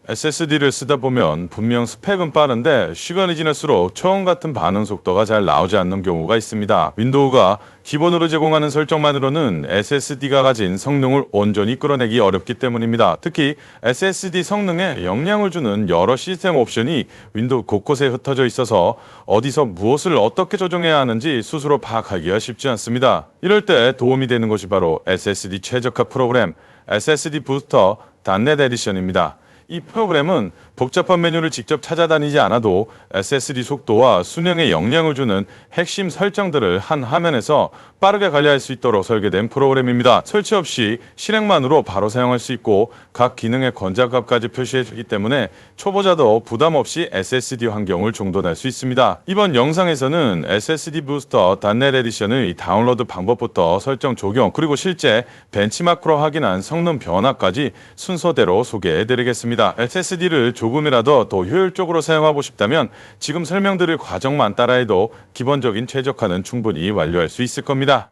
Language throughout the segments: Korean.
SSD를 쓰다 보면 분명 스펙은 빠른데 시간이 지날수록 처음 같은 반응 속도가 잘 나오지 않는 경우가 있습니다. 윈도우가 기본으로 제공하는 설정만으로는 SSD가 가진 성능을 온전히 끌어내기 어렵기 때문입니다. 특히 SSD 성능에 영향을 주는 여러 시스템 옵션이 윈도우 곳곳에 흩어져 있어서 어디서 무엇을 어떻게 조정해야 하는지 스스로 파악하기가 쉽지 않습니다. 이럴 때 도움이 되는 것이 바로 SSD 최적화 프로그램 SSD 부스터 .NET 에디션입니다. 이 프로그램은 복잡한 메뉴를 직접 찾아다니지 않아도 SSD 속도와 수명에 영향을 주는 핵심 설정들을 한 화면에서 빠르게 관리할 수 있도록 설계된 프로그램입니다. 설치 없이 실행만으로 바로 사용할 수 있고 각 기능의 권장값까지 표시해주기 때문에 초보자도 부담 없이 SSD 환경을 종도할 수 있습니다. 이번 영상에서는 SSD 부스터 .NET 에디션의 다운로드 방법부터 설정 적용 그리고 실제 벤치마크로 확인한 성능 변화까지 순서대로 소개해드리겠습니다. SSD를 조금이라도 더 효율적으로 사용하고 싶다면 지금 설명드릴 과정만 따라해도 기본적인 최적화는 충분히 완료할 수 있을 겁니다.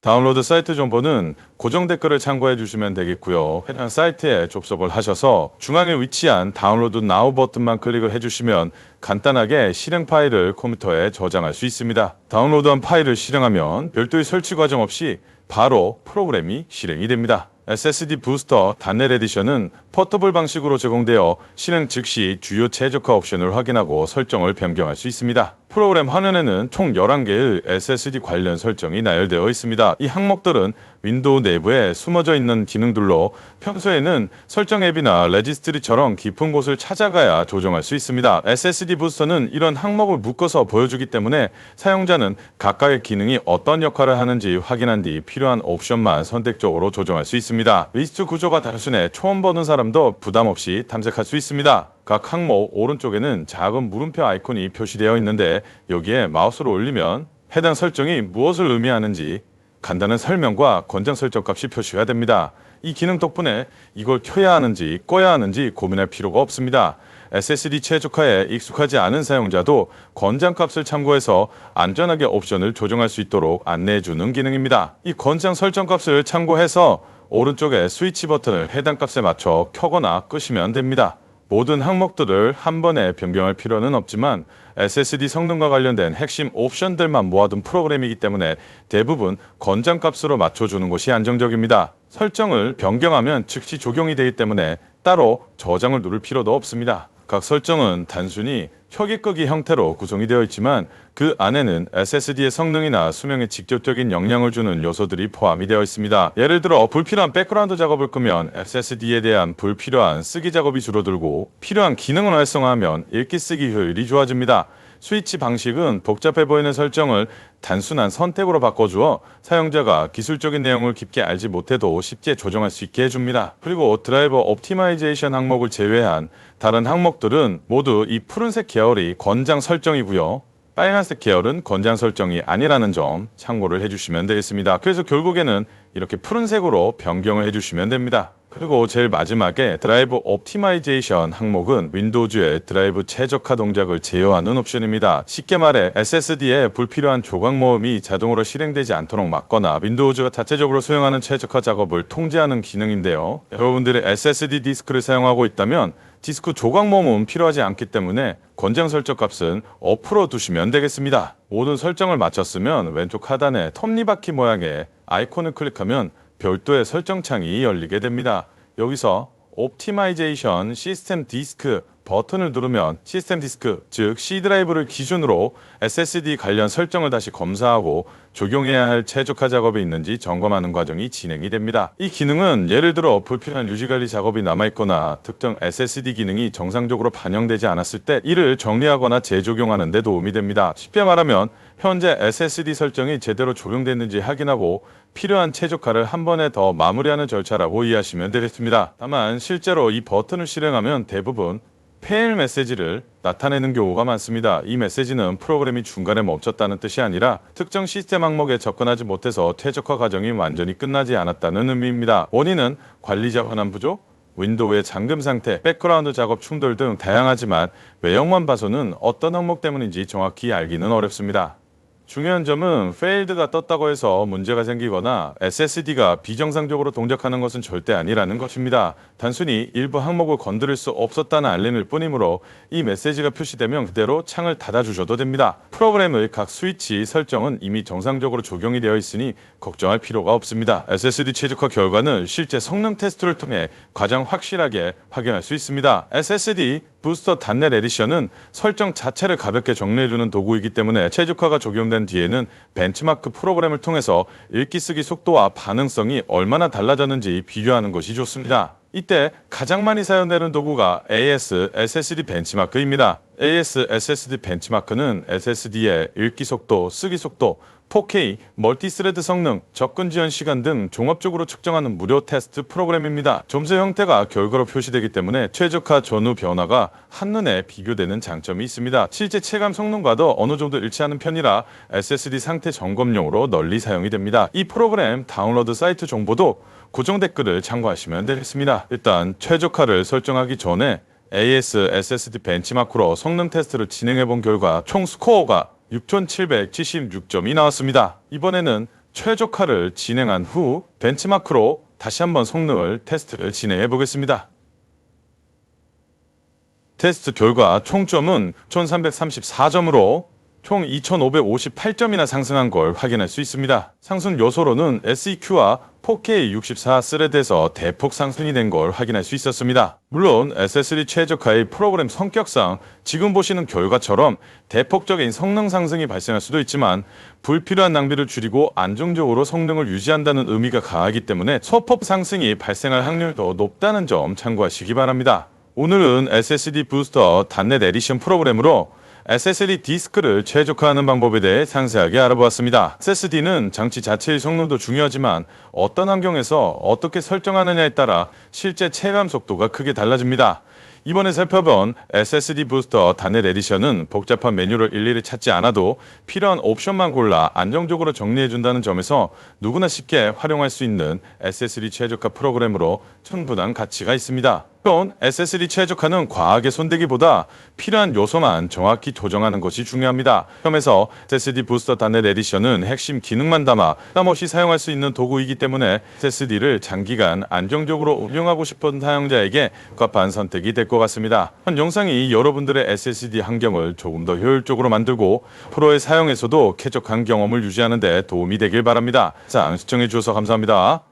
다운로드 사이트 정보는 고정 댓글을 참고해 주시면 되겠고요. 해당 사이트에 접속을 하셔서 중앙에 위치한 다운로드 나우 버튼만 클릭을 해주시면 간단하게 실행 파일을 컴퓨터에 저장할 수 있습니다. 다운로드한 파일을 실행하면 별도의 설치 과정 없이 바로 프로그램이 실행이 됩니다. SSD 부스터 .NET 에디션은 포터블 방식으로 제공되어 실행 즉시 주요 최적화 옵션을 확인하고 설정을 변경할 수 있습니다. 프로그램 화면에는 총 11개의 SSD 관련 설정이 나열되어 있습니다. 이 항목들은 윈도우 내부에 숨어져 있는 기능들로 평소에는 설정 앱이나 레지스트리처럼 깊은 곳을 찾아가야 조정할 수 있습니다. SSD 부스터는 이런 항목을 묶어서 보여주기 때문에 사용자는 각각의 기능이 어떤 역할을 하는지 확인한 뒤 필요한 옵션만 선택적으로 조정할 수 있습니다. 리스트 구조가 단순해 처음 보는 사람도 부담 없이 탐색할 수 있습니다. 각 항목 오른쪽에는 작은 물음표 아이콘이 표시되어 있는데 여기에 마우스를 올리면 해당 설정이 무엇을 의미하는지 간단한 설명과 권장 설정 값이 표시가 됩니다. 이 기능 덕분에 이걸 켜야 하는지 꺼야 하는지 고민할 필요가 없습니다. SSD 최적화에 익숙하지 않은 사용자도 권장 값을 참고해서 안전하게 옵션을 조정할 수 있도록 안내해주는 기능입니다. 이 권장 설정 값을 참고해서 오른쪽에 스위치 버튼을 해당 값에 맞춰 켜거나 끄시면 됩니다. 모든 항목들을 한 번에 변경할 필요는 없지만 SSD 성능과 관련된 핵심 옵션들만 모아둔 프로그램이기 때문에 대부분 권장값으로 맞춰주는 것이 안정적입니다. 설정을 변경하면 즉시 적용이 되기 때문에 따로 저장을 누를 필요도 없습니다. 각 설정은 단순히 켜기 끄기 형태로 구성이 되어 있지만 그 안에는 SSD의 성능이나 수명에 직접적인 영향을 주는 요소들이 포함이 되어 있습니다. 예를 들어 불필요한 백그라운드 작업을 끄면 SSD에 대한 불필요한 쓰기 작업이 줄어들고 필요한 기능을 활성화하면 읽기 쓰기 효율이 좋아집니다. 스위치 방식은 복잡해 보이는 설정을 단순한 선택으로 바꿔주어 사용자가 기술적인 내용을 깊게 알지 못해도 쉽게 조정할 수 있게 해줍니다. 그리고 드라이버 옵티마이제이션 항목을 제외한 다른 항목들은 모두 이 푸른색 계열이 권장 설정이고요. 빨간색 계열은 권장 설정이 아니라는 점 참고를 해주시면 되겠습니다. 그래서 결국에는 이렇게 푸른색으로 변경을 해주시면 됩니다. 그리고 제일 마지막에 드라이브 옵티마이제이션 항목은 윈도우즈의 드라이브 최적화 동작을 제어하는 옵션입니다. 쉽게 말해 SSD에 불필요한 조각 모음이 자동으로 실행되지 않도록 막거나 윈도우즈가 자체적으로 수행하는 최적화 작업을 통제하는 기능인데요. 여러분들이 SSD 디스크를 사용하고 있다면 디스크 조각 모음은 필요하지 않기 때문에 권장 설정 값은 업으로 두시면 되겠습니다. 모든 설정을 마쳤으면 왼쪽 하단에 톱니바퀴 모양의 아이콘을 클릭하면 별도의 설정 창이 열리게 됩니다. 여기서 옵티마이제이션 시스템 디스크 버튼을 누르면 시스템 디스크, 즉 C 드라이브를 기준으로 SSD 관련 설정을 다시 검사하고 적용해야 할 최적화 작업이 있는지 점검하는 과정이 진행이 됩니다. 이 기능은 예를 들어 불필요한 유지관리 작업이 남아있거나 특정 SSD 기능이 정상적으로 반영되지 않았을 때 이를 정리하거나 재적용하는 데 도움이 됩니다. 쉽게 말하면 현재 SSD 설정이 제대로 적용됐는지 확인하고 필요한 최적화를 한 번에 더 마무리하는 절차라고 이해하시면 되겠습니다. 다만 실제로 이 버튼을 실행하면 대부분 페일 메시지를 나타내는 경우가 많습니다. 이 메시지는 프로그램이 중간에 멈췄다는 뜻이 아니라 특정 시스템 항목에 접근하지 못해서 최적화 과정이 완전히 끝나지 않았다는 의미입니다. 원인은 관리자 현안 부족, 윈도우의 잠금 상태, 백그라운드 작업 충돌 등 다양하지만 외형만 봐서는 어떤 항목 때문인지 정확히 알기는 어렵습니다. 중요한 점은 failed가 떴다고 해서 문제가 생기거나 SSD가 비정상적으로 동작하는 것은 절대 아니라는 것입니다. 단순히 일부 항목을 건드릴 수 없었다는 알림일 뿐이므로 이 메시지가 표시되면 그대로 창을 닫아주셔도 됩니다. 프로그램의 각 스위치 설정은 이미 정상적으로 적용이 되어 있으니 걱정할 필요가 없습니다. SSD 최적화 결과는 실제 성능 테스트를 통해 가장 확실하게 확인할 수 있습니다. SSD 부스터 단넷 에디션은 설정 자체를 가볍게 정리해주는 도구이기 때문에 최적화가 적용된 뒤에는 벤치마크 프로그램을 통해서 읽기 쓰기 속도와 반응성이 얼마나 달라졌는지 비교하는 것이 좋습니다. 이때 가장 많이 사용되는 도구가 AS SSD 벤치마크입니다. AS SSD 벤치마크는 SSD의 읽기 속도, 쓰기 속도, 4K, 멀티스레드 성능, 접근 지연 시간 등 종합적으로 측정하는 무료 테스트 프로그램입니다. 점수 형태가 결과로 표시되기 때문에 최적화 전후 변화가 한눈에 비교되는 장점이 있습니다. 실제 체감 성능과도 어느 정도 일치하는 편이라 SSD 상태 점검용으로 널리 사용이 됩니다. 이 프로그램 다운로드 사이트 정보도 고정 댓글을 참고하시면 되겠습니다. 일단 최적화를 설정하기 전에 AS SSD 벤치마크로 성능 테스트를 진행해 본 결과 총 스코어가 6,776점이 나왔습니다. 이번에는 최적화를 진행한 후 벤치마크로 다시 한번 성능을 테스트를 진행해 보겠습니다. 테스트 결과 총점은 1,334점으로 총 2,558점이나 상승한 걸 확인할 수 있습니다. 상승 요소로는 SEQ와 4K 64 스레드에서 대폭 상승이 된 걸 확인할 수 있었습니다. 물론 SSD 최적화의 프로그램 성격상 지금 보시는 결과처럼 대폭적인 성능 상승이 발생할 수도 있지만 불필요한 낭비를 줄이고 안정적으로 성능을 유지한다는 의미가 강하기 때문에 소폭 상승이 발생할 확률도 높다는 점 참고하시기 바랍니다. 오늘은 SSD 부스터 단넷 에디션 프로그램으로 SSD 디스크를 최적화하는 방법에 대해 상세하게 알아보았습니다. SSD는 장치 자체의 성능도 중요하지만 어떤 환경에서 어떻게 설정하느냐에 따라 실제 체감 속도가 크게 달라집니다. 이번에 살펴본 SSD 부스터 단넷 에디션은 복잡한 메뉴를 일일이 찾지 않아도 필요한 옵션만 골라 안정적으로 정리해준다는 점에서 누구나 쉽게 활용할 수 있는 SSD 최적화 프로그램으로 충분한 가치가 있습니다. 또한 SSD 최적화는 과하게 손대기보다 필요한 요소만 정확히 조정하는 것이 중요합니다. 그러면서 SSD 부스터 단넷 에디션은 핵심 기능만 담아 부담 없이 사용할 수 있는 도구이기 때문에 SSD를 장기간 안정적으로 운영하고 싶은 사용자에게 적합한 선택이 될 것 같습니다. 현 영상이 여러분들의 SSD 환경을 조금 더 효율적으로 만들고 프로의 사용에서도 쾌적한 경험을 유지하는 데 도움이 되길 바랍니다. 시청해 주셔서 감사합니다.